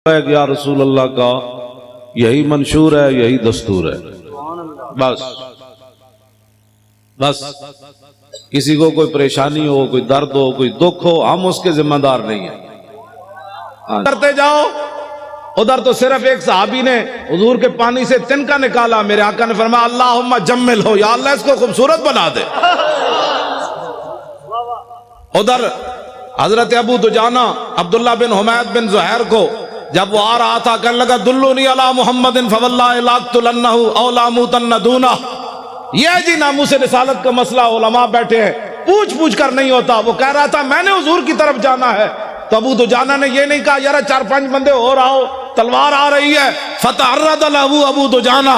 ہے کہ یا رسول اللہ کا یہی منشور ہے، یہی دستور ہے، بس بس کسی کو کوئی پریشانی ہو، کوئی درد ہو، کوئی دکھ ہو، ہم اس کے ذمہ دار نہیں ہیں۔ کرتے جاؤ۔ ادھر تو صرف ایک صحابی نے حضور کے پانی سے تنکا نکالا، میرے آقا نے فرمایا اللہم جمل ہو، یا اللہ اس کو خوبصورت بنا دے۔ ادھر حضرت ابو دجانہ عبداللہ بن حمید بن زہیر کو جب وہ آ رہا تھا کہنے لگا دلونی علی محمد فواللہ لاقتلنہ او لاموتن دونہ۔ یہ جی ناموس رسالت کا مسئلہ علماء بیٹھے ہیں، پوچھ کر نہیں ہوتا۔ وہ کہہ رہا تھا میں نے حضور کی طرف جانا ہے، تو ابو دجانہ نے یہ نہیں کہا یار 4-5 بندے اور آؤ، تلوار آ رہی ہے۔ فتعرض له ابو دجانہ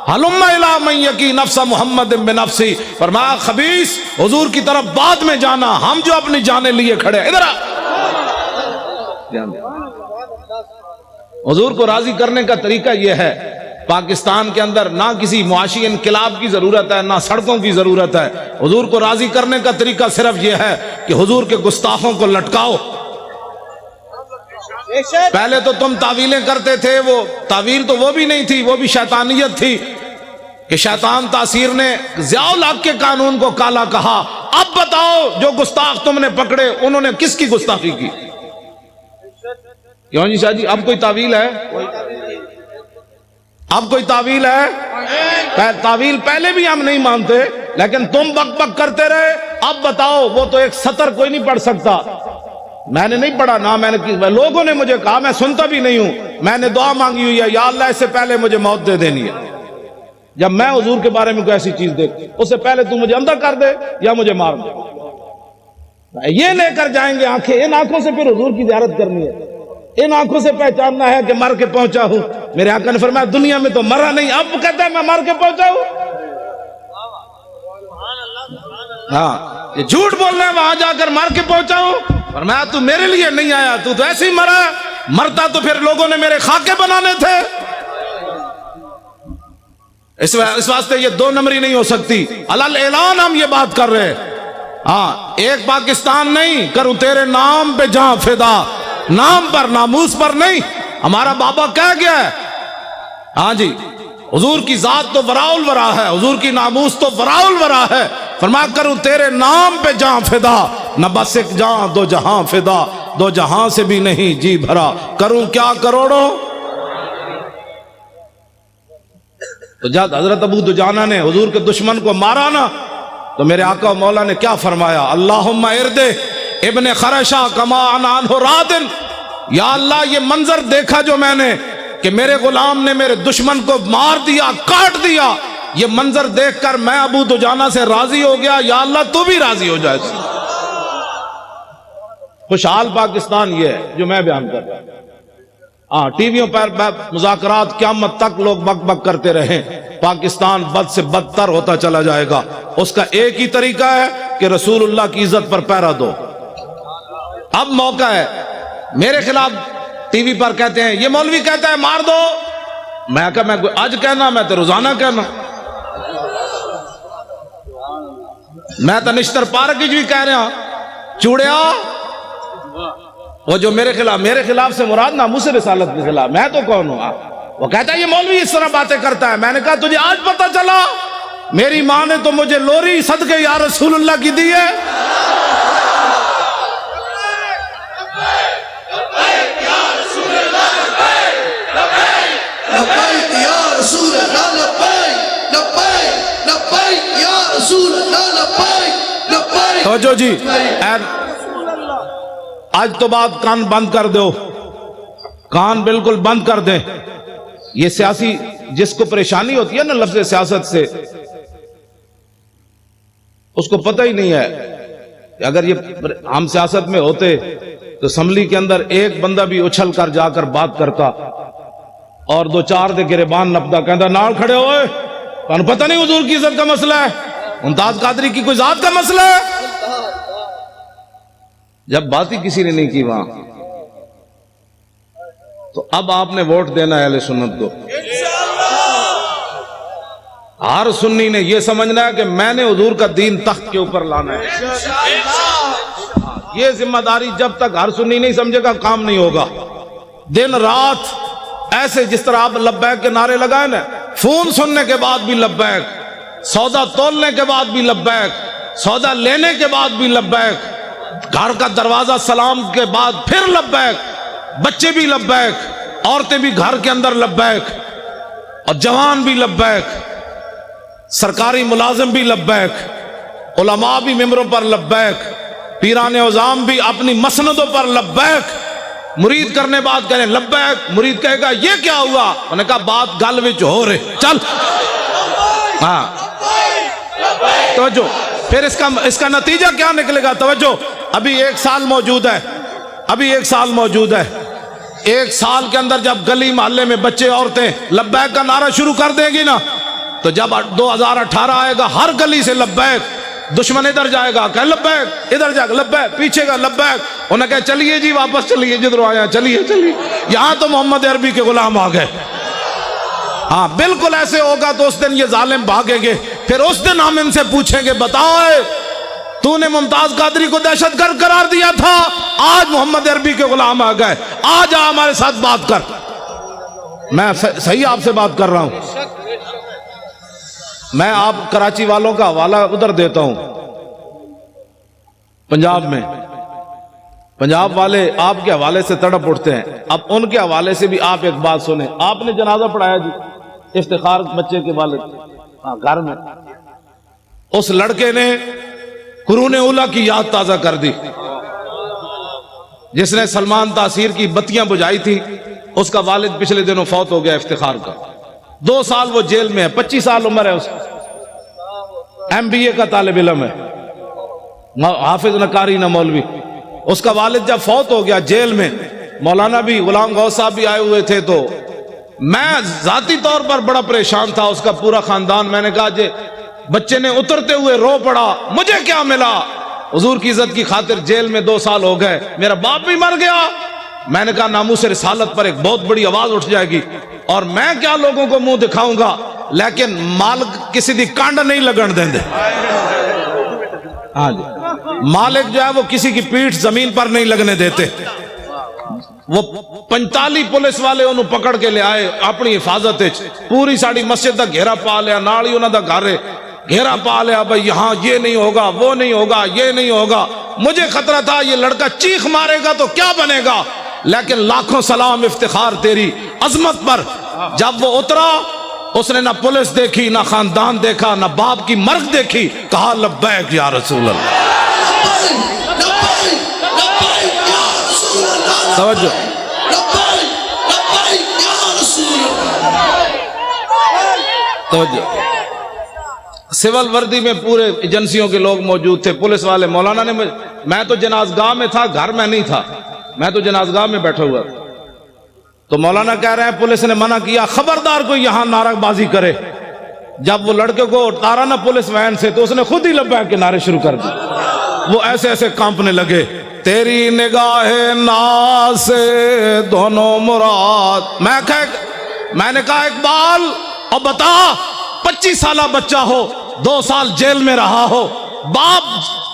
ہلم الی من یقی نفس محمد بنفسی، فرمایا خبیث حضور کی طرف بعد میں جانا، ہم جو اپنی جانیں لیے کھڑے ہیں، ادھر آ۔ حضور کو راضی کرنے کا طریقہ یہ ہے، پاکستان کے اندر نہ کسی معاشی انقلاب کی ضرورت ہے، نہ سڑکوں کی ضرورت ہے۔ حضور کو راضی کرنے کا طریقہ صرف یہ ہے کہ حضور کے گستاخوں کو لٹکاؤ۔ پہلے تو تم تعویلیں کرتے تھے، وہ تعویل تو وہ بھی نہیں تھی، وہ بھی شیطانیت تھی کہ شیطان تاثیر نے ضیاء الحق کے قانون کو کالا کہا۔ اب بتاؤ جو گستاخ تم نے پکڑے انہوں نے کس کی گستاخی کی؟ کیوں جی شاہ جی اب کوئی تعویل ہے؟ اب کوئی تعویل ہے؟ تعویل پہلے بھی ہم نہیں مانتے، لیکن تم بک بک کرتے رہے۔ اب بتاؤ وہ تو ایک سطر کوئی نہیں پڑھ سکتا، میں نے نہیں پڑھا نہ میں نے، لوگوں نے مجھے کہا، میں سنتا بھی نہیں ہوں، میں نے دعا مانگی ہوئی ہے یا اللہ اس سے پہلے مجھے موت دے دینی ہے۔ جب میں حضور کے بارے میں کوئی ایسی چیز دیکھ اس سے پہلے تو مجھے اندر کر دے یا مجھے مار دے۔ یہ لے کر جائیں گے آنکھیں، ان آنکھوں سے پھر حضور کی زیارت کرنی ہے، ان آنکھوں سے پہچاننا ہے کہ مر کے پہنچا ہوں۔ میرے آقا نے فرمایا دنیا میں تو مرا نہیں، اب کہتا ہے میں مر کے پہنچا ہوں۔ ہاں یہ جھوٹ بول رہے ہیں، وہاں جا کر مر کے پہنچا ہوں۔ فرمایا تو میرے لیے نہیں آیا، تو ایسے ہی مرا، مرتا تو پھر لوگوں نے میرے خاکے بنانے تھے۔ اس واسطے یہ 2 نمبری نہیں ہو سکتی، علل اعلان ہم یہ بات کر رہے ہیں۔ ہاں ایک پاکستان نہیں، کروں تیرے نام پہ جہاں فدا، نام پر ناموس پر نہیں۔ ہمارا بابا کہہ گیا ہے، ہاں جی حضور کی ذات تو وراء الورا ہے، حضور کی ناموس تو وراء الورا ہے۔ فرمایا کروں تیرے نام پہ جہاں فدا، نہ بس ایک جہاں 2 جہاں فدا، 2 جہاں سے بھی نہیں جی بھرا، کروں کیا کروڑوں۔ تو جب حضرت ابو دجانہ نے حضور کے دشمن کو مارا نا، تو میرے آقا و مولا نے کیا فرمایا؟ اللہم اردے ابن خرشہ کما عنہ رادن، یا اللہ یہ منظر دیکھا جو میں نے کہ میرے غلام نے میرے دشمن کو مار دیا، کاٹ دیا، یہ منظر دیکھ کر میں ابو دجانہ سے راضی ہو گیا، یا اللہ تو بھی راضی ہو جائے۔ خوشحال پاکستان یہ ہے جو میں بیان کر رہا ہوں۔ ہاں ٹی ویوں پر مذاکرات قیامت تک لوگ بک بک کرتے رہیں، پاکستان بد سے بدتر ہوتا چلا جائے گا۔ اس کا ایک ہی طریقہ ہے کہ رسول اللہ کی عزت پر پہرا دو۔ اب موقع ہے، میرے خلاف ٹی وی پر کہتے ہیں یہ مولوی کہتا ہے مار دو، میں کہا میں آج کہنا، میں تو روزانہ کہنا، میں تو نشتر پارک کی بھی کہہ رہا چوڑیا، وہ جو میرے خلاف سے مراد ناموس رسالت کے خلاف، میں تو کون ہوں؟ وہ کہتا ہے یہ مولوی اس طرح باتیں کرتا ہے۔ میں نے کہا تجھے آج پتہ چلا؟ میری ماں نے تو مجھے لوری صدقے یا رسول اللہ کی دی ہے۔ توجہ جی، آج تو بات کان بند کر دو، کان بالکل بند کر دیں۔ یہ سیاسی جس کو پریشانی ہوتی ہے نا لفظ سیاست سے، اس کو پتہ ہی نہیں ہے کہ اگر یہ ہم سیاست میں ہوتے تو اسمبلی کے اندر ایک بندہ بھی اچھل کر جا کر بات کرتا اور 2-4 دے گریبان نپتا، کہتا نال کھڑے ہوئے، تمہیں پتہ نہیں حضور کی عزت کا مسئلہ ہے، ممتاز قادری کی کوئی ذات کا مسئلہ ہے۔ جب بات ہی کسی نے نہیں کی وہاں، تو اب آپ نے ووٹ دینا ہے اہل سنت کو۔ ہر سنی نے یہ سمجھنا ہے کہ میں نے حضور کا دین تخت کے اوپر لانا ہے۔ یہ ذمہ داری جب تک ہر سنی نہیں سمجھے گا کام نہیں ہوگا۔ دن رات ایسے جس طرح آپ لبیک کے نعرے لگائے نا، فون سننے کے بعد بھی لبیک، سودا تولنے کے بعد بھی لبیک، سودا لینے کے بعد بھی لبیک، گھر کا دروازہ سلام کے بعد پھر لبیک، بچے بھی لبیک، عورتیں بھی گھر کے اندر لبیک، اور جوان بھی لبیک، سرکاری ملازم بھی لبیک، علماء بھی ممبروں پر لبیک، پیران عظام بھی اپنی مسندوں پر لبیک، مرید کرنے بعد کہنے لبیک، مرید کہے گا یہ کیا ہوا؟ انہوں نے کہا بات گل وچ ہو رہے، چل ہاں توجہ۔ پھر اس کا نتیجہ کیا نکلے گا؟ توجہ، ابھی 1 سال موجود ہے، ابھی 1 سال موجود ہے، 1 سال کے اندر جب گلی محلے میں بچے عورتیں لبیک کا نعرہ شروع کر دیں گی نا، تو جب 2018 آئے گا ہر گلی سے لبیک، دشمن ادھر جائے گا کہ لبیک، ادھر جائے گا لبیک، پیچھے کا لبیک، انہیں کہا چلیے جی واپس چلیے جدھر آیا، چلیے چلیے، یہاں تو محمد عربی کے غلام آ گئے۔ ہاں بالکل ایسے ہوگا تو اس دن یہ ظالم بھاگیں گے، پھر اس دن ہم ان سے پوچھیں گے بتاؤ تو نے ممتاز قادری کو دہشت گرد قرار دیا تھا، آج محمد عربی کے غلام آ گئے، آج آ ہمارے ساتھ بات کر۔ میں صحیح آپ سے بات کر رہا ہوں، میں آپ کراچی والوں کا حوالہ ادھر دیتا ہوں، پنجاب میں پنجاب والے آپ کے حوالے سے تڑپ اٹھتے ہیں، اب ان کے حوالے سے بھی آپ ایک بات سنیں۔ آپ نے جنازہ پڑھایا جی افتخار بچے کے والد گھر میں، اس لڑکے نے قرون اولیٰ کی یاد تازہ کر دی، جس نے سلمان تاثیر کی بتیاں بجھائی تھی، اس کا والد پچھلے دنوں فوت ہو گیا افتخار کا، 2 سال وہ جیل میں ہے، 25 سال عمر ہے اس کی، MBA کا طالب علم ہے، حافظ نہ قاری نہ مولوی۔ اس کا والد جب فوت ہو گیا جیل میں، مولانا بھی غلام غوث صاحب بھی آئے ہوئے تھے، تو میں ذاتی طور پر بڑا پریشان تھا، اس کا پورا خاندان۔ میں نے کہا جی بچے نے اترتے ہوئے رو پڑا، مجھے کیا ملا؟ حضور کی عزت کی خاطر جیل میں 2 سال ہو گئے، میرا باپ بھی مر گیا۔ میں نے کہا ناموس رسالت پر ایک بہت بڑی آواز اٹھ جائے گی، اور میں کیا لوگوں کو منہ دکھاؤں گا، لیکن مالک کسی دی کانڈ نہیں لگن دیں دے۔ ہاں جی، مالک جو ہے وہ کسی کی پیٹھ زمین پر نہیں لگنے دیتے۔ وہ 45 پولیس والے انہوں پکڑ کے لے آئے اپنی حفاظت، پوری ساڑی مسجد دا گھیرا پا لیا، نالی انہوں دا گھر گھیرا پا لیا، بھائی یہاں یہ نہیں ہوگا، وہ نہیں ہوگا، یہ نہیں ہوگا۔ مجھے خطرہ تھا یہ لڑکا چیخ مارے گا تو کیا بنے گا، لیکن لاکھوں سلام افتخار تیری عظمت پر۔ جب وہ اترا، اس نے نہ پولیس دیکھی، نہ خاندان دیکھا، نہ باپ کی مرگ دیکھی، کہا لبیک یا رسول اللہ۔ توجہ، توجہ، سول وردی میں پورے ایجنسیوں کے لوگ موجود تھے، پولیس والے۔ مولانا نے میں تو جنازگاہ میں تھا، گھر میں نہیں تھا، میں تو جنازگاہ میں بیٹھا ہوا تھا، تو مولانا کہہ رہے ہیں پولیس نے منع کیا خبردار کوئی یہاں نعرہ بازی کرے۔ جب وہ لڑکے کو اتارا نا پولیس وین سے، تو اس نے خود ہی لبیک کے نعرے شروع کر دیے، وہ ایسے ایسے کانپنے لگے۔ تیری نگاہ ناز سے دونوں مراد۔ میں نے کہا اقبال اب بتا، 25 سالہ بچہ ہو، 2 سال جیل میں رہا ہو، باپ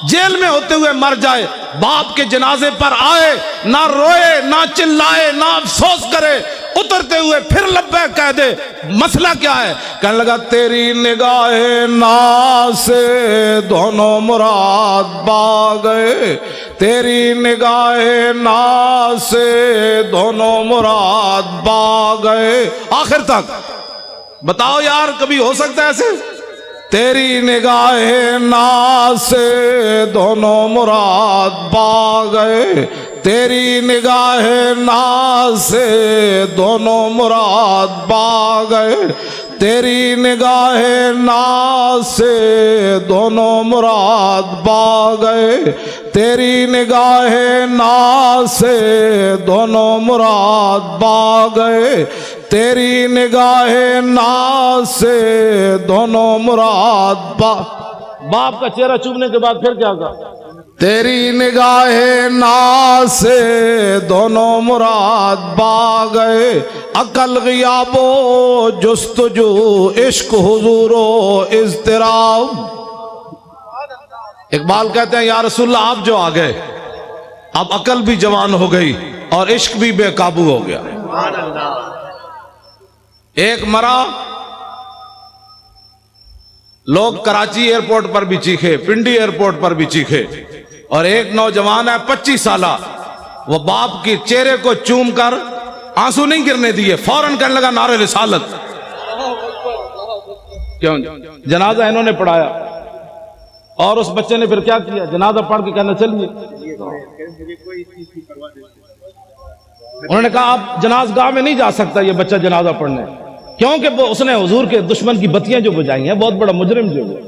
جیل میں ہوتے ہوئے مر جائے، باپ کے جنازے پر آئے، نہ روئے، نہ چلائے، نہ افسوس کرے، اترتے ہوئے پھر لبیک کہہ دے، مسئلہ کیا ہے؟ کہنے لگا تیری نگاہ ناز سے دونوں مراد پا گئے، تیری نگاہ ناز سے دونوں مراد پا گئے۔ آخر تک بتاؤ یار، کبھی ہو سکتا ہے ایسے؟ تیری نگاہ ناز سے دونوں مراد پا گئے، تیری نگاہ ناز سے دونوں مراد پا گئے، تیری نگاہ ناز سے دونوں مراد پا گئے، تیری نگاہ ناز سے دونوں مراد پا گئے، تیری نگاہ ناز سے دونوں مراد پا۔ باپ کا چہرہ چومنے کے بعد پھر کیا کہا؟ تیری نگاہ ناز سے دونوں مراد پا گئے، عقل غیاب و جستجو، عشق حضور و اضطراب۔ اقبال کہتے ہیں یا رسول اللہ آپ جو آ گئے، اب عقل بھی جوان ہو گئی، اور عشق بھی بے قابو ہو گیا. ایک مرا، لوگ کراچی ایئرپورٹ پر بھی چیخے، پنڈی ایئرپورٹ پر بھی چیخے، اور ایک نوجوان ہے 25 سالہ، وہ باپ کی چہرے کو چوم کر آنسو نہیں گرنے دیے، فوراً کہنے لگا نعرہ رسالت. کیوں؟ جنازہ انہوں نے پڑھایا، اور اس بچے نے پھر کیا کیا؟ جنازہ پڑھ کے کہنا چلیے. انہوں نے کہا آپ جناز گاہ میں نہیں جا سکتا یہ بچہ جنازہ پڑھنے، کیونکہ اس نے حضور کے دشمن کی بتیاں جو بجائی ہیں، بہت بڑا مجرم جو ہے.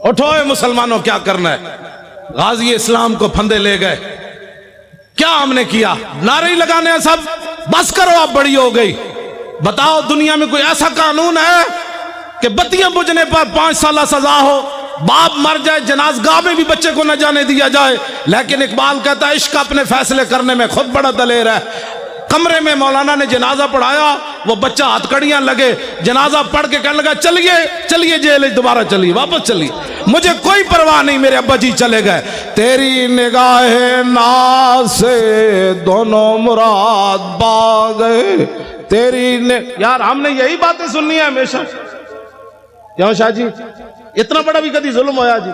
اٹھو اے مسلمانوں، کیا کرنا ہے؟ غازی اسلام کو پھندے لے گئے. کیا ہم نے کیا؟ نعرے ہی لگانے ہیں سب. بس کرو، اب بڑی ہو گئی. بتاؤ دنیا میں کوئی ایسا قانون ہے کہ بتیاں بجھنے پر 5 سالہ سزا ہو، باپ مر جائے جنازگاہ میں بھی بچے کو نہ جانے دیا جائے؟ لیکن اقبال کہتا ہے عشق اپنے فیصلے کرنے میں خود بڑا دلیر ہے. کمرے میں مولانا نے جنازہ پڑھایا، وہ بچہ ہاتھ کڑیاں لگے، جنازہ پڑھ کے کہنے لگا چلیے چلیے جیل دوبارہ چلیے، واپس چلیے، مجھے کوئی پرواہ نہیں، میرے ابا جی چلے گئے. تیری نگاہ ناز سے دونوں مراد پا گئے، یار ہم نے یہی باتیں سننی ہے ہمیشہ. کیوں شاہ جی؟ اتنا بڑا بھی کبھی ظلم ہوا جی؟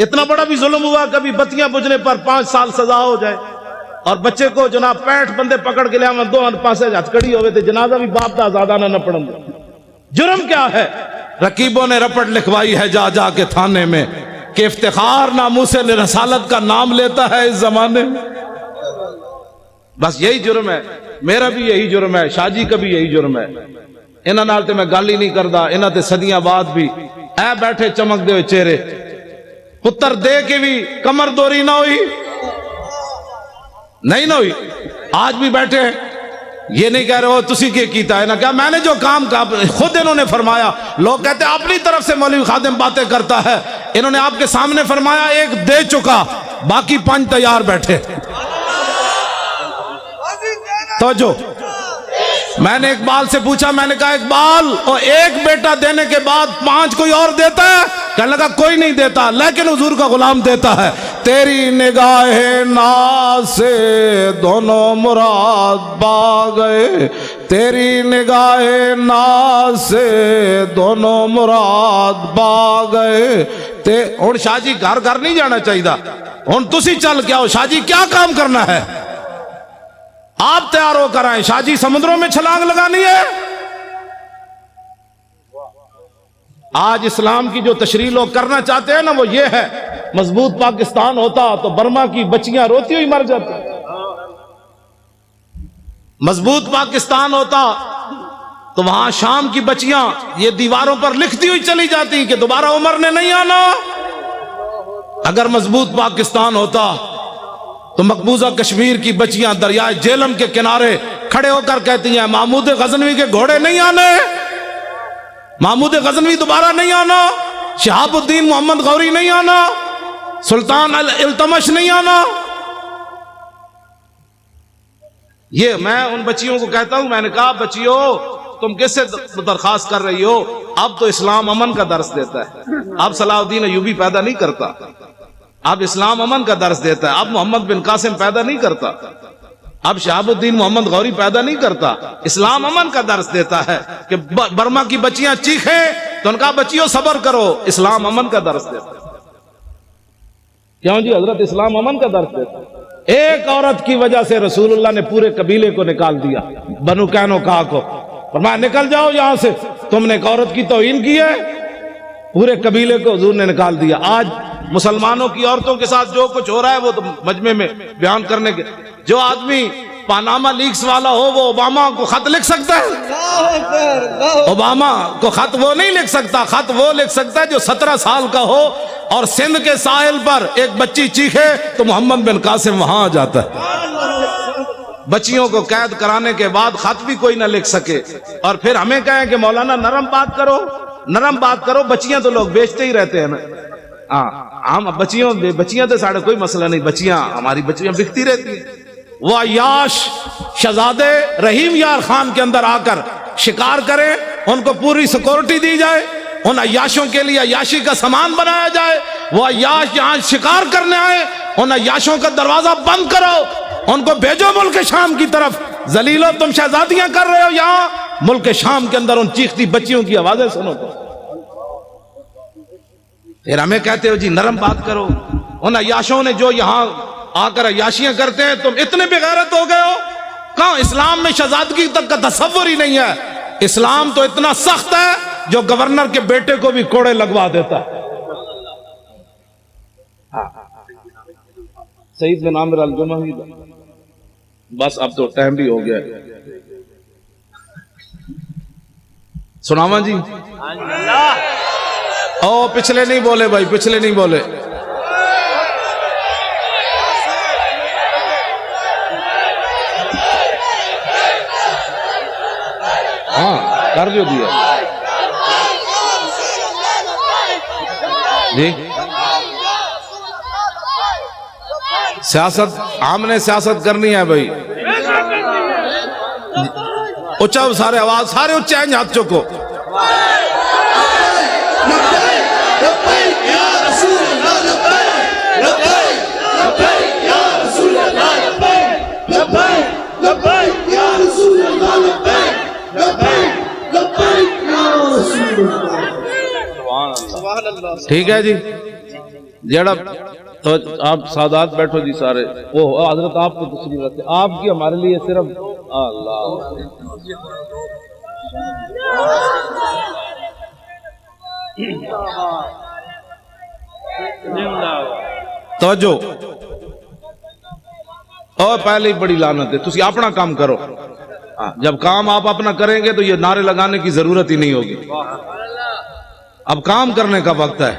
اتنا بڑا بھی ظلم ہوا کبھی بتیاں بجھنے پر 5 سال سزا ہو جائے، اور بچے کو جناب 65 بندے پکڑ کے لیا، دو پاسے ہتھکڑی ہوئے تھے، جنازہ بھی باپ دا آزادانہ نہ پڑھن دے. جرم کیا ہے؟ رقیبوں نے رپٹ لکھوائی ہے جا جا کے تھانے میں کہ افتخار ناموس رسالت کا نام لیتا ہے اس زمانے میں. بس یہی جرم ہے، میرا بھی یہی جرم ہے، شاہ جی کا بھی یہی جرم ہے. انہاں نال تے میں گل ہی نہیں کردا، انہاں تے صدیاں بعد بھی اے بیٹھے چمک دے ہوئے چہرے، پتر دے کے بھی کمر دوری نہ ہوئی، نہیں نہ ہوئی. آج بھی بیٹھے یہ نہیں کہہ رہے ہو تسی کے کیتا ہے نا کیا، میں نے جو کام کا خود انہوں نے فرمایا. لوگ کہتے ہیں اپنی طرف سے مولوی خادم باتیں کرتا ہے، انہوں نے آپ کے سامنے فرمایا ایک دے چکا، باقی 5 تیار بیٹھے. توجہ، میں نے اقبال سے پوچھا، میں نے کہا اقبال اور ایک بیٹا دینے کے بعد 5 کوئی اور دیتا ہے؟ کہنے لگا کوئی نہیں دیتا، لیکن حضور کا غلام دیتا ہے. تیری نگاہ ناز سے دونوں مراد پا گئے، تیری نگاہ ناز سے دونوں مراد پا گئے. ہن شاہ جی گھر گھر نہیں جانا چاہیے، ہن تسی چل کے آؤ. شاہ جی کیا کام کرنا ہے؟ آپ تیار ہو کر آئیں. شاہ جی سمندروں میں چھلانگ لگانی ہے. آج اسلام کی جو تشریح لوگ کرنا چاہتے ہیں نا وہ یہ ہے، مضبوط پاکستان ہوتا تو برما کی بچیاں روتی ہوئی مر جاتی، مضبوط پاکستان ہوتا تو وہاں شام کی بچیاں یہ دیواروں پر لکھتی ہوئی چلی جاتی کہ دوبارہ عمر نے نہیں آنا. اگر مضبوط پاکستان ہوتا تو مقبوضہ کشمیر کی بچیاں دریائے جیلم کے کنارے کھڑے ہو کر کہتی ہیں محمود غزنوی کے گھوڑے نہیں آنے، محمود غزنوی دوبارہ نہیں آنا، شہاب الدین محمد غوری نہیں آنا، سلطان التمش نہیں آنا. یہ میں ان بچیوں کو کہتا ہوں، میں نے کہا بچیوں تم کس سے درخواست کر رہی ہو؟ اب تو اسلام امن کا درس دیتا ہے، اب صلاح الدین ایوبی پیدا نہیں کرتا، اب اسلام امن کا درس دیتا ہے، اب محمد بن قاسم پیدا نہیں کرتا، اب شہاب الدین محمد غوری پیدا نہیں کرتا، اسلام امن کا درس دیتا ہے. کہ برما کی بچیاں چیخیں تو ان کا بچیوں صبر کرو، اسلام امن کا درس دیتا ہے. کیوں جی حضرت اسلام امن کا درس دیتا ہے. ایک عورت کی وجہ سے رسول اللہ نے پورے قبیلے کو نکال دیا، بنو قینقاع کو، فرمایا نکل جاؤ یہاں سے، تم نے ایک عورت کی توہین کی ہے. پورے قبیلے کو حضور نے نکال دیا. آج مسلمانوں کی عورتوں کے ساتھ جو کچھ ہو رہا ہے وہ تو مجمع میں بیان کرنے کے، جو آدمی پاناما لیکس والا ہو وہ اوباما کو خط لکھ سکتا ہے؟ اوباما کو خط وہ نہیں لکھ سکتا، خط وہ لکھ سکتا ہے جو 17 سال کا ہو اور سندھ کے ساحل پر ایک بچی چیخے تو محمد بن قاسم وہاں آ جاتا ہے. بچیوں کو قید کرانے کے بعد خط بھی کوئی نہ لکھ سکے، اور پھر ہمیں کہیں کہ مولانا نرم بات کرو، نرم بات کرو. بچیاں تو لوگ بیچتے ہی رہتے ہیں نا. ہم بچیاں تو ساڑھے کوئی مسئلہ نہیں، بچیاں ہماری بچیاں بکتی رہتی ہیں. وہ عیاش شہزادے رحیم یار خان کے اندر آ کر شکار کریں، ان کو پوری سیکورٹی دی جائے، ان عیاشوں کے لیے عیاشی کا سامان بنایا جائے. وہ عیاش یہاں شکار کرنے آئے، ان عیاشوں کا دروازہ بند کرو، ان کو بھیجو ملک شام کی طرف. ذلیلو تم شہزادیاں کر رہے ہو یہاں, ملک شام کے اندر ان چیختی بچیوں کی آوازیں سنو. پھر ہمیں کہتے ہو جی نرم بات کرو. ان عیاشوں نے جو یہاں آ کر عیاشیاں کرتے ہیں, تم اتنے بے غیرت ہو گئے ہو. کہاں اسلام میں شہزادگی تک کا تصور ہی نہیں ہے. اسلام تو اتنا سخت ہے جو گورنر کے بیٹے کو بھی کوڑے لگوا دیتا ہے. سعید بن عامر الجمحی. بس اب تو ٹائم بھی ہو گیا ہے. سناواں جی. او پچھلے نہیں بولے بھائی, پچھلے نہیں بولے. ہاں کر جو دیا جی. سیاست ہم نے سیاست کرنی ہے بھائی. اچھا سارے آواز سارے اچھے ہیں, ہاتھ چکو. ٹھیک ہے جی. جڑا تو آپ سادات بیٹھو جی سارے. وہ حضرت آپ کو تشریف رکھتے, آپ کی ہمارے لیے صرف اللہ. توجہ. اور پہلے ہی بڑی لعنت ہے. تسی اپنا کام کرو. جب کام آپ اپنا کریں گے تو یہ نعرے لگانے کی ضرورت ہی نہیں ہوگی. اب کام کرنے کا وقت ہے.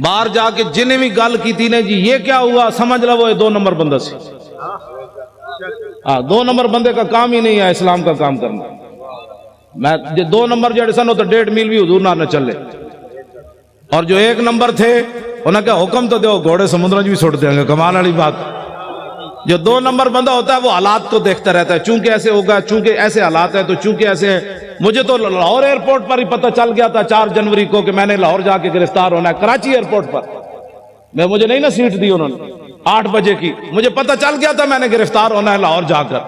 باہر جا کے جنہیں بھی گل کی تھی نے جی یہ کیا ہوا, سمجھ لو وہ 2 نمبر بندہ سے. 2 نمبر بندے کا کام ہی نہیں ہے اسلام کا کام کرنا. میں 2 نمبر جڑے سن تو 1.5 میل بھی حضور نہ چلے. اور جو 1 نمبر تھے انہوں نے کہا حکم تو دو, گھوڑے سمندر بھی چھوڑ دیں گے. کمال والی بات. جو 2 نمبر بندہ ہوتا ہے وہ حالات کو دیکھتا رہتا ہے. چونکہ ایسے ہوگا, چونکہ ایسے حالات ہیں, تو چونکہ ایسے ہیں. مجھے تو لاہور ایئرپورٹ پر ہی پتہ چل گیا تھا 4 جنوری کو کہ میں نے لاہور جا کے گرفتار ہونا ہے. کراچی ایئرپورٹ پر مجھے نہیں نا سیٹ دی انہوں نے 8 بجے کی. مجھے پتہ چل گیا تھا میں نے گرفتار ہونا ہے لاہور جا کر.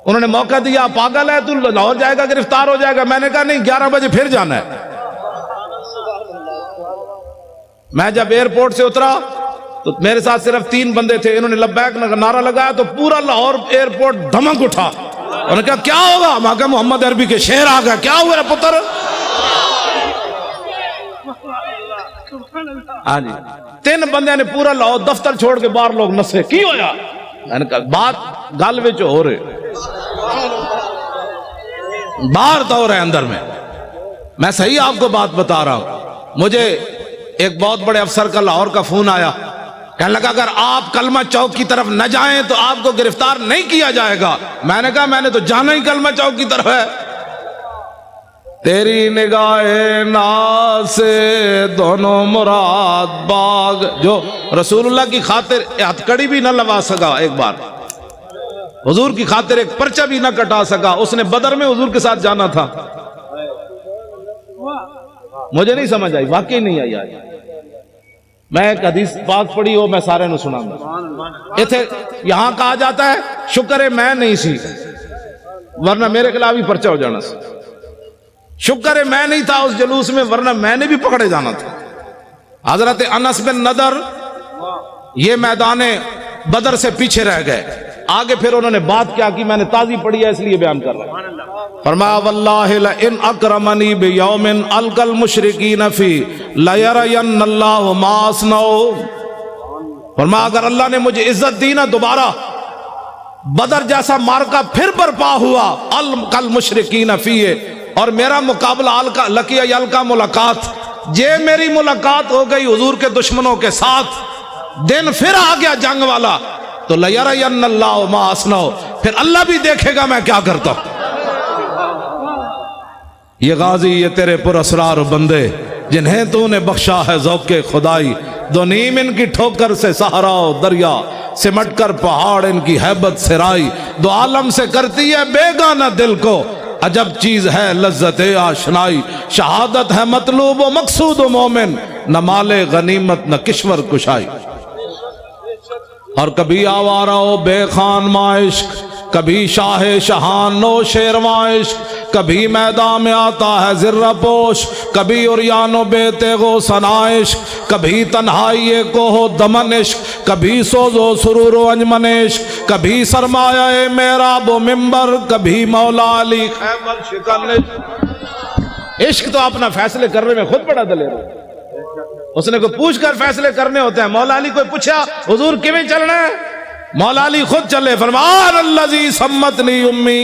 انہوں نے موقع دیا, پاگل ہے تو لاہور جائے گا گرفتار ہو جائے گا. میں نے کہا نہیں, 11 بجے پھر جانا ہے. میں جب ایئرپورٹ سے اترا تو میرے ساتھ صرف 3 بندے تھے. انہوں نے لبیک نعرہ لگایا تو پورا لاہور ایئرپورٹ دھمک اٹھا. انہوں نے کہا کیا ہوگا؟ میں کہا محمد عربی کے شعر آ گیا. کیا ہوا پتر؟ ہاں جی. 3 بندے نے پورا لاہور دفتر چھوڑ کے باہر لوگ نسے. کی ہویا؟ میں نے کہا بات گل وچ ہو رہے, باہر تو ہو رہے اندر میں. میں صحیح آپ کو بات بتا رہا ہوں. مجھے ایک بہت بڑے افسر کا لاہور کا فون آیا. کہنے لگا اگر آپ کلمہ چوک کی طرف نہ جائیں تو آپ کو گرفتار نہیں کیا جائے گا. میں نے کہا میں نے تو جانا ہی کلمہ چوک کی طرف ہے. تیری نگاہ ناز سے دونوں مراد باغ. جو رسول اللہ کی خاطر ہتھکڑی بھی نہ لگا سکا, ایک بار حضور کی خاطر ایک پرچہ بھی نہ کٹا سکا, اس نے بدر میں حضور کے ساتھ جانا تھا. مجھے نہیں سمجھ آئی, واقعی نہیں آئی. آج میں ایک حدیث پاک پڑھی ہو, میں سارے نو سناؤں گا. یہاں کہا جاتا ہے شکر ہے میں نہیں سی, ورنہ میرے خلاف ہی پرچہ ہو جانا سی. شکر ہے میں نہیں تھا اس جلوس میں, ورنہ میں نے بھی پکڑے جانا تھا. حضرت انس بن نضر یہ میدان بدر سے پیچھے رہ گئے. آگے پھر انہوں نے بات کیا کی, میں نے تازی پڑھی ہے اس لیے بیان کر رہا ہوں. فرمایا واللہ لئن اکرمنی بیوم القی المشرکین فی لیرین اللہ ما اصنع. فرمایا اگر اللہ نے مجھے عزت دی نا, دوبارہ بدر جیسا مارکا پھر برپا ہوا القی المشرکین فی, اور میرا مقابلہ لقی یلقا ملاقات, یہ میری ملاقات ہو گئی حضور کے دشمنوں کے ساتھ, دن پھر آ گیا جنگ والا, تو لیرین اللہ ما اصنع, پھر اللہ بھی دیکھے گا میں کیا کرتا ہوں. یہ غازی یہ تیرے پر اسرار بندے جنہیں تو نے بخشا ہے ذوق خدائی, 2 نیم ان کی ٹھوکر سے صحرا و دریا, سمٹ کر پہاڑ ان کی ہیبت سے رائی, 2 عالم سے کرتی ہے بیگانہ دل کو, عجب چیز ہے لذت آشنائی. شہادت ہے مطلوب و مقصود و مومن, نہ مال غنیمت نہ کشور کشائی. اور کبھی آوارہ و بے خان مائشق، کبھی شاہ شہان نو شیرواں عشق، کبھی میدان میں آتا ہے زرہ پوش، کبھی عریان و بے تیغ و ثنا عشق، کبھی تنہائی کو ہو دمن عشق، کبھی سوز و سرور و انجمن عشق، کبھی سرمایہ محراب و منبر، کبھی مولا علی خیبر شکن عشق۔ عشق تو اپنا فیصلے کرنے میں خود بڑا دلیر ہے، اس نے کوئی پوچھ کر فیصلے کرنے ہوتے ہیں۔ مولا علی کوئی پوچھا حضور کیویں چلنا ہے، مولا علی خود چلے، فرمان الذی سمتنی امی۔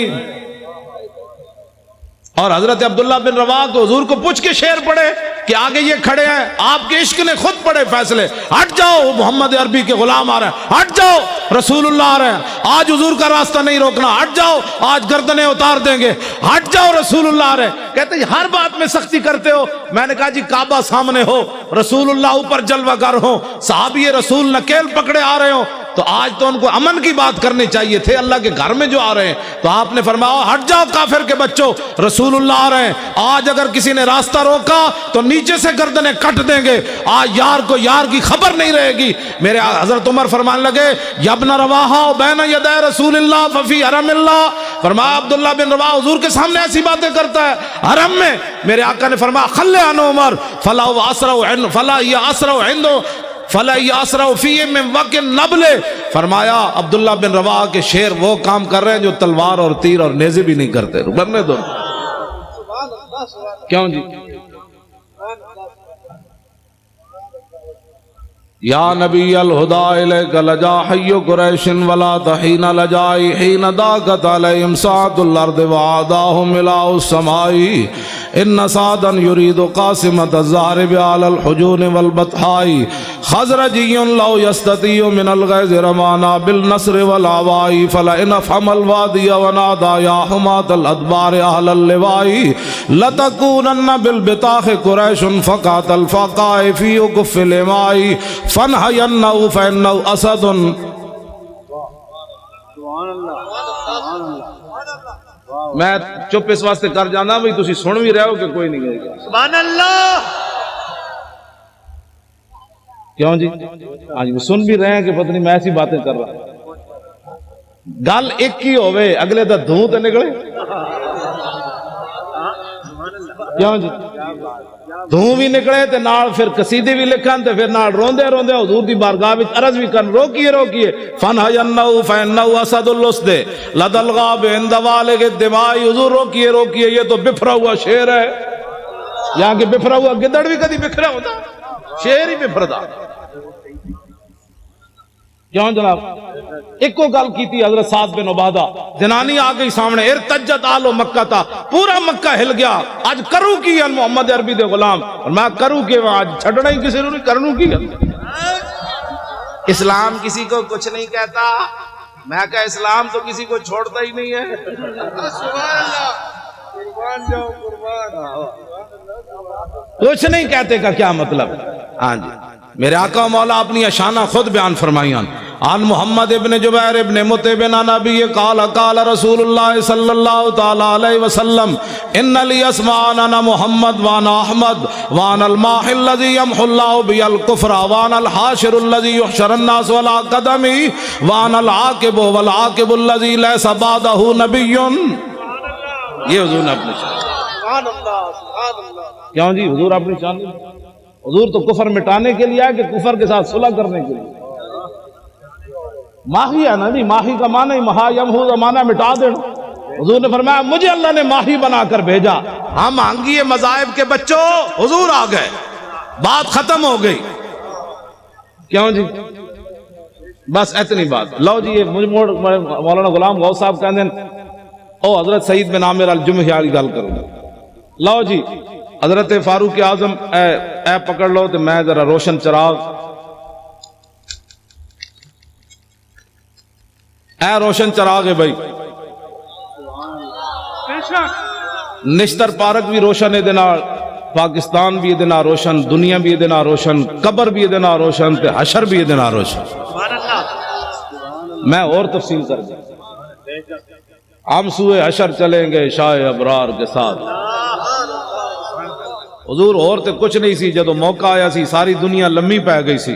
اور حضرت عبداللہ بن رواحہ کو حضور کو پوچھ کے شعر پڑھے کہ آگے یہ کھڑے ہیں، آپ کے عشق نے خود پڑھے فیصلے، ہٹ جاؤ محمد عربی کے غلام آ رہے ہیں، ہٹ جاؤ رسول اللہ آ رہے ہیں، آج حضور کا راستہ نہیں روکنا، ہٹ جاؤ آج گردنیں اتار دیں گے، ہٹ جاؤ رسول اللہ آ رہے ہیں۔ کہتے ہیں ہر بات میں سختی کرتے ہو۔ میں نے کہا جی کعبہ سامنے ہو، رسول اللہ اوپر جلوہ گر ہو، صحابی رسول نکیل پکڑے آ رہے ہو، تو آج تو ان کو امن کی بات کرنی چاہیے تھے، اللہ کے گھر میں جو آ رہے ہیں۔ تو آپ نے فرمایا ہٹ جاؤ کافر کے بچوں، رسول اللہ آ رہے ہیں، آج اگر کسی نے راستہ روکا تو نیچے سے گردنیں کٹ دیں گے، آج یار کو یار کی خبر نہیں رہے گی۔ میرے حضرت عمر فرمان لگے یا ابن رواحہ بین یدی رسول اللہ ففی حرم اللہ، فرمایا عبداللہ بن رواحہ حضور کے سامنے ایسی باتیں کرتا ہے حرم میں۔ میرے آقا نے فرمایا خلے عن عمر فلا اسرع عنده فلا یاسرع فیہ من وقت النبل۔ فرمایا عبداللہ بن رواحہ کے شیر وہ کام کر رہے ہیں جو تلوار اور تیر اور نیزے بھی نہیں کرتے، بننے دو۔ کیوں جی؟ یا نبی الہدا الیک لجا حی قریش ولا تحین لجائی حین داکت علیہم ساعت الارض وعاداہم الہ السمائی ان سعدا یرید قاسمت الزہرب علی الحجون والبطحائی خزرجی لو یستطیع من الغیظ رمانا بالنصر والعوائی فلئن افہم الوادی ونادا یا حمات الادبار اہل اللوائی لتکونن بالبطاخ قریش فقات الفقائی فی اکف الامائی فنہینہو فینہو اسد۔ میں چپ اس واسطے کر جانا بھی تسی سن بھی رہے ہو کہ کوئی نہیں گئے گا۔ سبحان اللہ۔ کیوں جی؟ آج وہ سن بھی رہے ہیں کہ پتہ نہیں میں ایسی باتیں کر رہا ہوں۔ گل ایک ہی ہوئے اگلے دا دھوں تے نکلے، کیوں جی؟ دھوں بھی نکلے تے نال پھر قصیدے بھی لکھن تے پھر نال روندے روندے حضور دی بارگاہ وچ عرض بھی کرن روکیے روکیے فنہینہو فینہو اسد الاسد لدى الغاب عند والغ الدماء۔ حضور روکیے روکیے یہ تو بفرا ہوا شیر ہے، یہاں کہ بفرا ہوا گدڑ بھی کدی بکھرا ہوتا، شیر ہی بفردا۔ کیوں جناب؟ ایک کو گل کی تھی حضرت سعد بن عبادہ، جنانی آ گئی سامنے، ارتجت آل مکہ تھا، پورا مکہ ہل گیا، آج کروں کی ہے محمد عربی دے غلام، اور میں کروں کی آج چھڑنا ہی کسی نے نہیں کرنوں کی ہے۔ اسلام کسی کو کچھ نہیں کہتا، میں کہا اسلام تو کسی کو چھوڑتا ہی نہیں ہے۔ کچھ نہیں کہتے کا کیا مطلب؟ ہاں جی میرے آقا مولا اپنی اشانہ خود بیان فرمائیاں۔ عن محمد ابن جبیر ابن مطعب عن ابی قال قال رسول اللہ صلی اللہ تعالی علیہ وسلم ان لی اسماء انا محمد وانا احمد وانا الماح الذی یمحو اللہ بی الکفر وانا الحاشر الذی یحشر الناس ولا قدمی وانا العاقب والعاقب الذی لیس بعدہ نبی۔ یہ حضور نے اپنی شان، کیوں جی حضور اپنی شان، حضور تو کفر مٹانے کے لیے ہے کہ کفر کے ساتھ صلح کرنے کے لیے؟ ماہی ہے نا جی، ماہی کا معنی ہی مہا یمحو کا معنی مٹا دینا۔ حضور نے فرمایا مجھے اللہ نے ماہی بنا کر بھیجا، ہم مانگیے مذاہب کے بچوں، حضور آ گئے، بات ختم ہو گئی۔ کیوں جی؟ بس اتنی بات۔ لو جی یہ مولانا غلام غوث صاحب کہتے ہیں او حضرت سعید بن عامر الجمحی والی گل کروں گا۔ لو جی حضرت فاروق اعظم اے پکڑ لو تو میں ذرا روشن چراغ، اے روشن چراغ ہے بھائی، نشتر پارک بھی روشن ہے دینا، پاکستان بھی دینا روشن، دنیا بھی دینا روشن، قبر بھی دینا روشن، تے حشر بھی دینا روشن۔ میں اور تفصیل کر دوں، ہم سوئے حشر چلیں گے شاہ ابرار کے ساتھ۔ حضور اور تے کچھ نہیں سی، جدو موقع آیا سی ساری دنیا لمبی پہ گئی سی،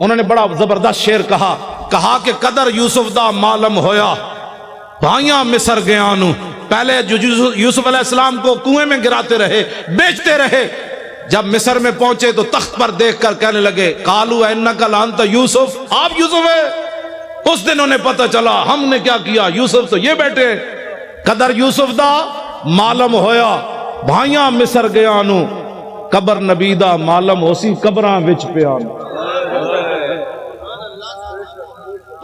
انہوں نے بڑا زبردست شعر کہا کہ قدر یوسف دا معلوم ہویا بھائیاں مصر گیا نو. پہلے جو یوسف علیہ السلام کو کنویں میں گراتے رہے، بیچتے رہے، جب مصر میں پہنچے تو تخت پر دیکھ کر کہنے لگے قالوا انک لانت یوسف، آپ یوسف ہے. اس دن انہیں پتہ چلا ہم نے کیا کیا، یوسف تو یہ بیٹھے. قدر یوسف دا معلوم ہویا بھائیاں مصر گیا نو، قبر نبی دا معلوم ہوسی قبراں وچ پیا.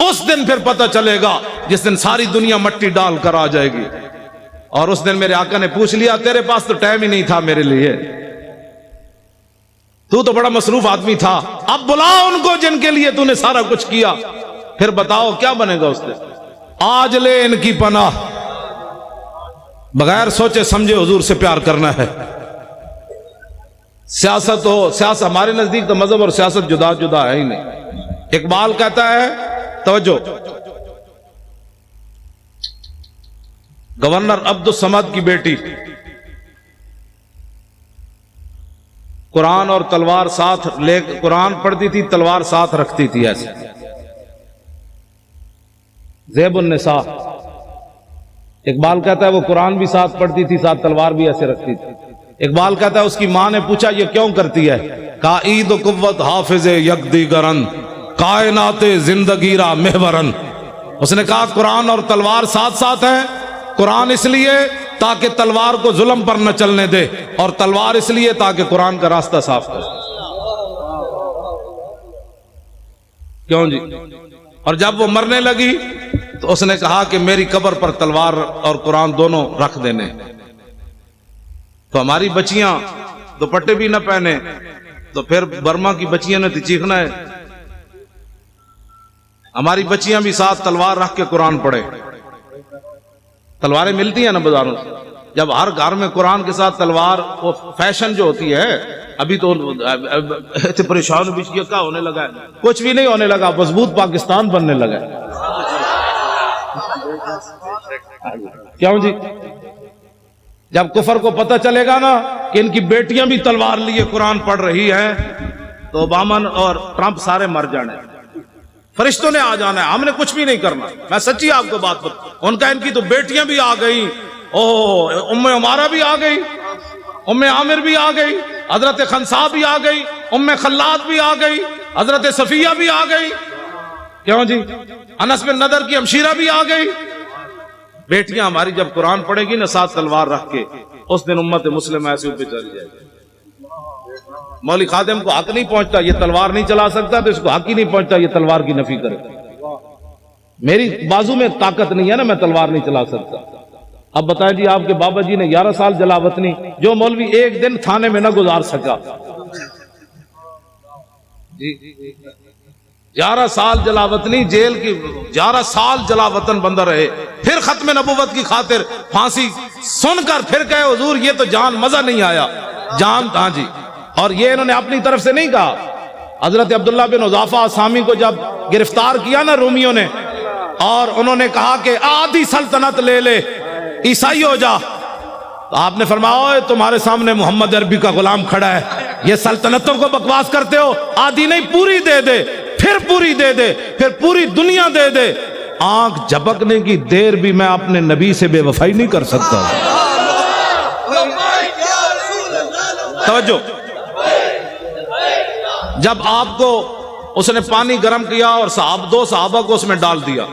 اس دن پھر پتہ چلے گا جس دن ساری دنیا مٹی ڈال کر آ جائے گی. اور اس دن میرے آقا نے پوچھ لیا تیرے پاس تو ٹائم ہی نہیں تھا میرے لیے، تو بڑا مصروف آدمی تھا، اب بلا ان کو جن کے لیے تو نے سارا کچھ کیا، پھر بتاؤ کیا بنے گا اس دن. آج لے ان کی پناہ، بغیر سوچے سمجھے حضور سے پیار کرنا ہے. سیاست ہو، سیاست ہمارے نزدیک تو مذہب اور سیاست جدا جدا ہے ہی نہیں. اقبال کہتا ہے، توجہ، گورنر عبد الصمد کی بیٹی قرآن اور تلوار ساتھ لے، قرآن پڑھتی تھی تلوار ساتھ رکھتی تھی ایسے. زیب النساء، اقبال کہتا ہے وہ قرآن بھی ساتھ پڑھتی تھی ساتھ تلوار بھی ایسے رکھتی تھی. اقبال کہتا ہے اس کی ماں نے پوچھا یہ کیوں کرتی ہے؟ کہا عید و قوت حافظ یک دیگرن کائنات زندگی را محورن. اس نے کہا قرآن اور تلوار ساتھ ساتھ ہیں. قرآن اس لیے تاکہ تلوار کو ظلم پر نہ چلنے دے، اور تلوار اس لیے تاکہ قرآن کا راستہ صاف کرے. کیوں جی؟ اور جب وہ مرنے لگی تو اس نے کہا کہ میری قبر پر تلوار اور قرآن دونوں رکھ دینے. تو ہماری بچیاں دوپٹے بھی نہ پہنے تو پھر برما کی بچیاں نے تو چیخنا ہے. ہماری بچیاں بھی ساتھ تلوار رکھ کے قرآن پڑھے. تلواریں ملتی ہیں نا بازاروں سے، جب ہر گھر میں قرآن کے ساتھ تلوار، وہ فیشن جو ہوتی ہے ابھی تو پریشان بھی کیا ہونے لگا ہے، کچھ بھی نہیں ہونے لگا، مضبوط پاکستان بننے لگا ہے. کیوں جی؟ جب کفر کو پتہ چلے گا نا کہ ان کی بیٹیاں بھی تلوار لیے قرآن پڑھ رہی ہیں تو اوباما اور ٹرمپ سارے مر جانے، فرشتوں نے آ جانا ہے، ہم نے کچھ بھی نہیں کرنا. میں سچی آپ کو بات بتا، ان کا ان کی تو بیٹیاں بھی آ گئی، ام عمارہ بھی آ گئی، ام عامر بھی آ گئی، حضرت خنسا بھی آ گئی، ام خلاد بھی آ گئی، حضرت صفیہ بھی آ گئی. کیوں جی؟ انس بن نضر کی ہمشیرہ بھی آ گئی. بیٹیاں ہماری جب قرآن پڑھے گی نا ساتھ تلوار رکھ کے، اس دن امت مسلم ایسے اوپر چلی جائے گی. مولوی خادم کو حق نہیں پہنچتا یہ تلوار نہیں چلا سکتا تو اس کو حق ہی نہیں پہنچتا یہ تلوار کی نفی کرے. میری بازو میں طاقت نہیں ہے نا، میں تلوار نہیں چلا سکتا. اب بتائیں جی آپ کے بابا جی نے 11 سال جلا وطنی، جو مولوی ایک دن تھانے میں نہ گزار سکا، 11 سال جلا وطنی، جیل کی 11 سال جلا وطن بندہ رہے، پھر ختم نبوت کی خاطر پھانسی سن کر پھر کہے حضور یہ تو جان مزہ نہیں آیا جان. ہاں جی، اور یہ انہوں نے اپنی طرف سے نہیں کہا. حضرت عبداللہ بن حذافہ اسامی کو جب گرفتار کیا نا رومیوں نے، اور انہوں نے کہا کہ آدھی سلطنت لے لے عیسائی ہو جا، تو آپ نے فرمایا تمہارے سامنے محمد عربی کا غلام کھڑا ہے، یہ سلطنتوں کو بکواس کرتے ہو، آدھی نہیں پوری دے دے، پھر پوری دے دے، پھر پوری دنیا دے دے. آنکھ جھپکنے کی دیر بھی میں اپنے نبی سے بے وفائی نہیں کر سکتا. توجہ، جب آپ کو اس نے پانی گرم کیا اور دو صحابہ کو اس میں ڈال دیا،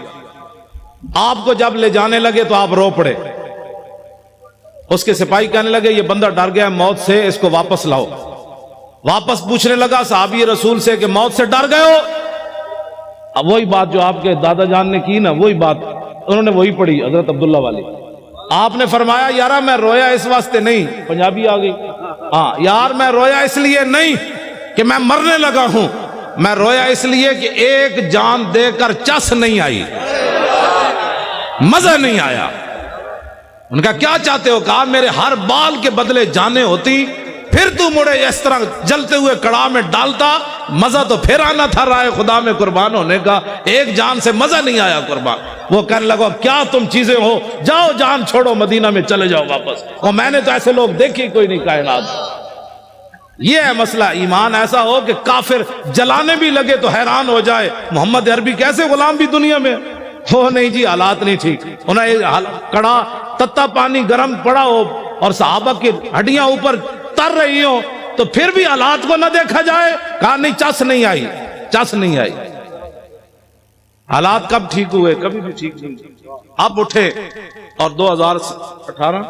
آپ کو جب لے جانے لگے تو آپ رو پڑے. اس کے سپاہی کہنے لگے یہ بندہ ڈر گیا موت سے، اس کو واپس لاؤ. واپس پوچھنے لگا صحابی رسول سے کہ موت سے ڈر گئے ہو؟ اب وہی بات جو آپ کے دادا جان نے کی نا، وہی بات انہوں نے وہی پڑھی حضرت عبداللہ والی. آپ نے فرمایا یارا میں رویا اس واسطے نہیں، پنجابی آ گئی، ہاں یار میں رویا اس لیے نہیں کہ میں مرنے لگا ہوں، میں رویا اس لیے کہ ایک جان دے کر چس نہیں آئی، مزہ نہیں آیا. ان کا کیا چاہتے ہو؟ کہا میرے ہر بال کے بدلے جانیں ہوتی، پھر تو مڑے اس طرح جلتے ہوئے کڑاہ میں ڈالتا، مزہ تو پھر آنا تھا رائے خدا میں قربان ہونے کا، ایک جان سے مزہ نہیں آیا قربان. وہ کہنے لگا کیا تم چیزیں ہو، جاؤ جان چھوڑو مدینہ میں چلے جاؤ واپس. اور میں نے تو ایسے لوگ دیکھے کوئی نہیں کائنات. یہ ہے مسئلہ. ایمان ایسا ہو کہ کافر جلانے بھی لگے تو حیران ہو جائے محمد عربی کیسے غلام بھی دنیا میں ہو. نہیں جی حالات نہیں ٹھیک. انہیں کڑا تتا پانی گرم پڑا ہو اور صحابہ کی ہڈیاں اوپر تر رہی ہوں تو پھر بھی حالات کو نہ دیکھا جائے. کہا نہیں چس نہیں آئی, چس نہیں آئی. حالات کب ٹھیک ہوئے؟ کبھی بھی ٹھیک نہیں. اب اٹھے اور 2018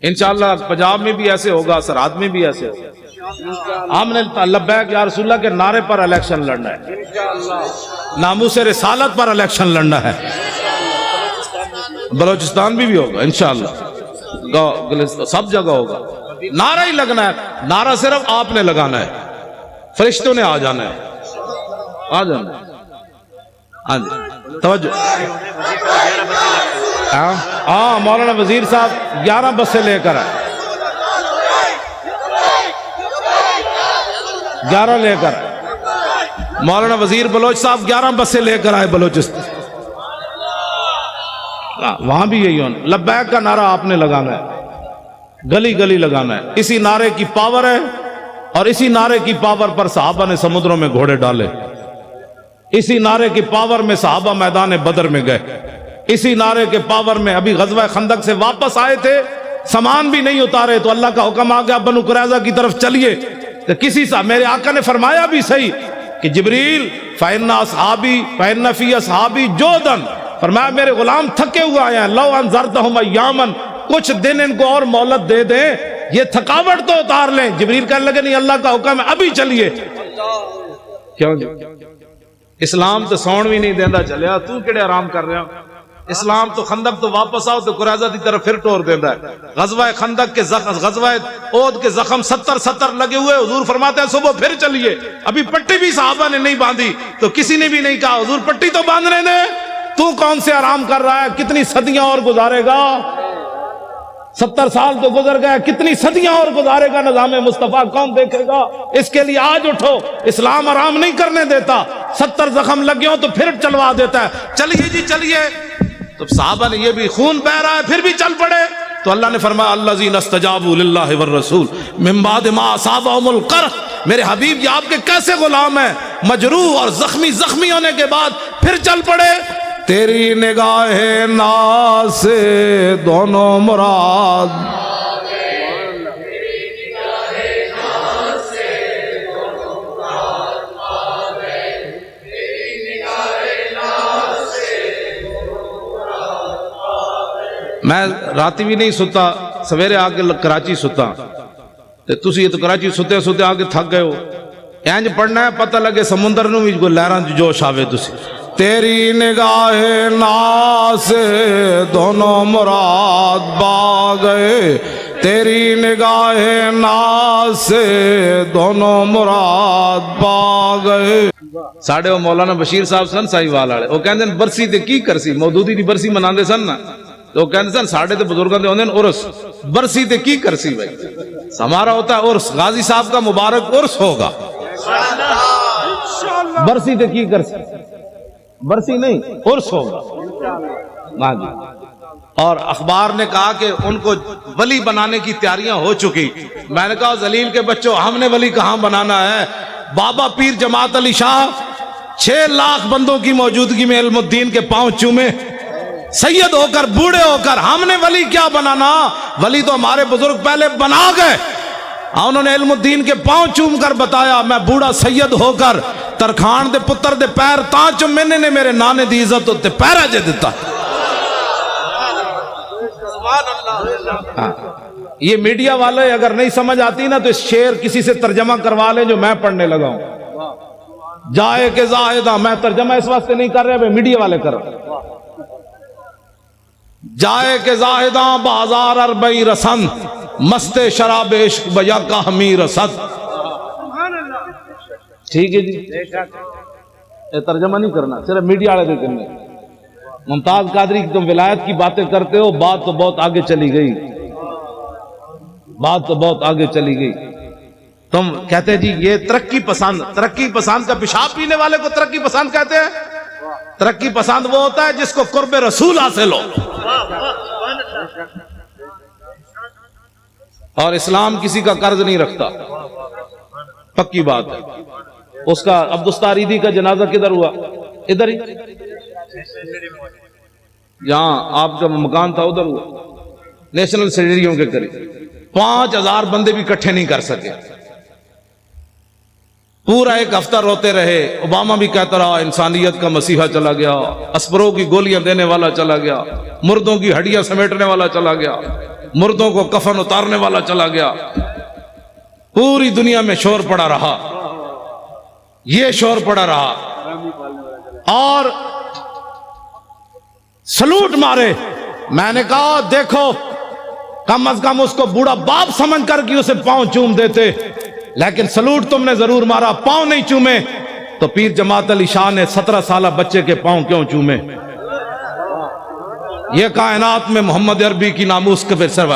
انشاءاللہ پنجاب میں بھی ایسے ہوگا, سرحد میں بھی ایسے ہوگا. ہم نے لبیک یا رسول اللہ کے نعرے پر الیکشن لڑنا ہے, ناموس رسالت پر الیکشن لڑنا ہے. بلوچستان بھی ہوگا انشاءاللہ, سب جگہ ہوگا. نعرہ ہی لگنا ہے. نعرہ صرف آپ نے لگانا ہے, فرشتوں نے آ جانا ہے, آ جانا ہے. ہاں جی توجہ. ہاں مولانا وزیر صاحب 11 بسیں لے کر آئے, 11 لے کر. مولانا وزیر بلوچ صاحب 11 بسیں لے کر آئے بلوچستان. وہاں بھی یہی ہونا. لبیک کا نعرہ آپ نے لگانا ہے, گلی گلی لگانا ہے. اسی نعرے کی پاور ہے اور اسی نعرے کی پاور پر صحابہ نے سمندروں میں گھوڑے ڈالے. اسی نعرے کی پاور میں صحابہ میدان بدر میں گئے. اسی نعرے کے پاور میں ابھی غزوہ خندق سے واپس آئے تھے, سامان بھی نہیں اتارے تو اللہ کا حکم آ گیا بنو قریظہ کی طرف چلیے. تو کسی سے میرے آقا نے فرمایا بھی صحیح کہ جبریل فإن أصحابی فإن فی أصحابی جودن, فرمایا میرے غلام تھکے ہوئے آئے ہیں. لو انذرتہم ایامن, کچھ دن ان کو اور مہلت دے دیں, یہ تھکاوٹ تو اتار لیں. جبریل کہنے لگے نہیں اللہ کا حکم ہے ابھی چلیے. کیوں جی اسلام تو سون بھی نہیں دینا چلیا, تو کیڑے آرام کر رہے ہو. اسلام تو خندق تو واپس آؤ تو قریظہ دی طرف پھر ٹور دینا ہے. غزوہ خندق کے غزوہ احد کے زخم 70 لگے ہوئے. حضور فرماتے ہیں صبح پھر چلیے. ابھی پٹی بھی صحابہ نے نہیں باندھی تو کسی نے بھی نہیں کہا حضور پٹی تو باندھنے دے, تو کون سے آرام کر رہا ہے, کتنی صدیاں اور گزارے گا. 70 سال تو گزر گئے, کتنی صدیاں اور گزارے گا. نظام مصطفیٰ کون دیکھے گا. اس کے لیے آج اٹھو. اسلام آرام نہیں کرنے دیتا. 70 زخم لگے ہوں تو پھر چلوا دیتا ہے. چلیے جی چلیے. تو صحابہ نے یہ بھی خون بہ رہا ہے پھر بھی چل پڑے. تو اللہ نے فرمایا الذین استجابوا للہ والرسول من بعد ما اصابہم القرح. میرے حبیب یہ آپ کے کیسے غلام ہیں, مجروح اور زخمی ہونے کے بعد پھر چل پڑے. تیری نگاہ ناز سے دونوں مراد, میں راتی بھی نہیں ستا, سویرے آ کے کراچی ستا. تسی تو کراچی ستے ستے آ کے تھک گئے ہو. اینج پڑھنا ہے پتہ لگے سمندر نو بھی کوئی لہراں جوش آوے. تسی تیری نگاہ ناز سے دونوں مراد پا گئے, تیری نگاہ ناز سے دونوں مراد پا گئے. ساڑھے وہ مولانا بشیر صاحب سن سائی والے, وہ کہندے برسی تے کی کرسی, مودودی دی برسی مناندے سن نا, تو کہندے سن ساڑھے تے بزرگاں دے ہوندے عرس, برسی تے کی کرسی بھائی. ہمارا ہوتا ہے عرس, غازی صاحب کا مبارک عرس ہوگا. برسی تے کی کرسی, برسی نہیں عرس ہوگا. ہاں جی. اور اخبار نے کہا کہ ان کو ولی بنانے کی تیاریاں ہو چکی. میں نے کہا ذلیل کے بچوں, ہم نے ولی کہاں بنانا ہے. بابا پیر جماعت علی شاہ 6 لاکھ بندوں کی موجودگی میں علم الدین کے پاؤں چومے, سید ہو کر بوڑھے ہو کر. ہم نے ولی کیا بنانا, ولی تو ہمارے بزرگ پہلے بنا گئے. انہوں نے علم الدین کے پاؤں چوم کر بتایا میں بوڑھا سید ہو کر ترخان دے پتر دے پیر تاں چوم میں نے میرے نانے دی عزت ہوتے پیرا جے دیتا. یہ میڈیا والے اگر نہیں سمجھ آتی نا تو اس شعر کسی سے ترجمہ کروا لیں جو میں پڑھنے لگا ہوں. جائے کہ زاہدہ, میں ترجمہ اس واسطے نہیں کر رہے, میڈیا والے کر رہے. جائے کہ زاہداں بازار اربئی رسن, مست شراب عشق بیا کا ہمی رسد. ٹھیک ہے جی, یہ ترجمہ نہیں کرنا, صرف میڈیا والے دے کرنے. ممتاز قادری کی تم ولایت کی باتیں کرتے ہو, بات تو بہت آگے چلی گئی, بات تو بہت آگے چلی گئی. تم کہتے جی یہ ترقی پسند, ترقی پسند کا پیشاب پینے والے کو ترقی پسند کہتے ہیں. ترقی پسند وہ ہوتا ہے جس کو قرب رسول حاصل ہو. اور اسلام کسی کا قرض نہیں رکھتا، پکی بات ہے۔ اس کا عبدالستاریدی کا جنازہ کدھر ہوا؟ ادھر ہی، یہاں آپ کا مکان تھا ادھر ہوا، نیشنل اسٹیڈیم کے قریب۔ 5000 بندے بھی اکٹھے نہیں کر سکے، پورا ایک ہفتہ روتے رہے۔ اوباما بھی کہتا رہا انسانیت کا مسیحا چلا گیا، اسپروں کی گولیاں دینے والا چلا گیا، مردوں کی ہڈیاں سمیٹنے والا چلا گیا، مردوں کو کفن اتارنے والا چلا گیا۔ پوری دنیا میں شور پڑا رہا، یہ شور پڑا رہا، اور سلوٹ مارے۔ میں نے کہا دیکھو، کم از کم اس کو بوڑھا باپ سمجھ کر کہ اسے پاؤں چوم دیتے، لیکن سلوٹ تم نے ضرور مارا، پاؤں نہیں چومے۔ تو پیر جماعت علی شاہ نے 17 سالہ بچے کے پاؤں کیوں چومے؟ یہ کائنات میں محمد عربی کی ناموس کے پھر سر۔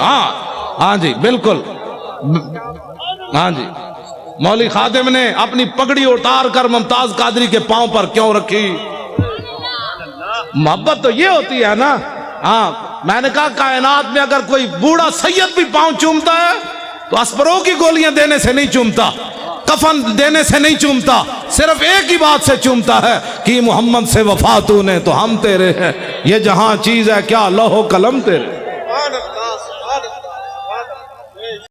ہاں جی بالکل، ہاں جی۔ مولوی خادم نے اپنی پگڑی اتار کر ممتاز قادری کے پاؤں پر کیوں رکھی؟ محبت تو یہ ہوتی ہے نا۔ ہاں، میں نے کہا کائنات میں اگر کوئی بوڑھا سید بھی پاؤں چومتا ہے تو اسپروں کی گولیاں دینے سے نہیں چومتا، کفن دینے سے نہیں چومتا، صرف ایک ہی بات سے چومتا ہے کہ محمد سے وفا تو نے تو ہم تیرے ہیں، یہ جہاں چیز ہے کیا لوح و قلم تیرے۔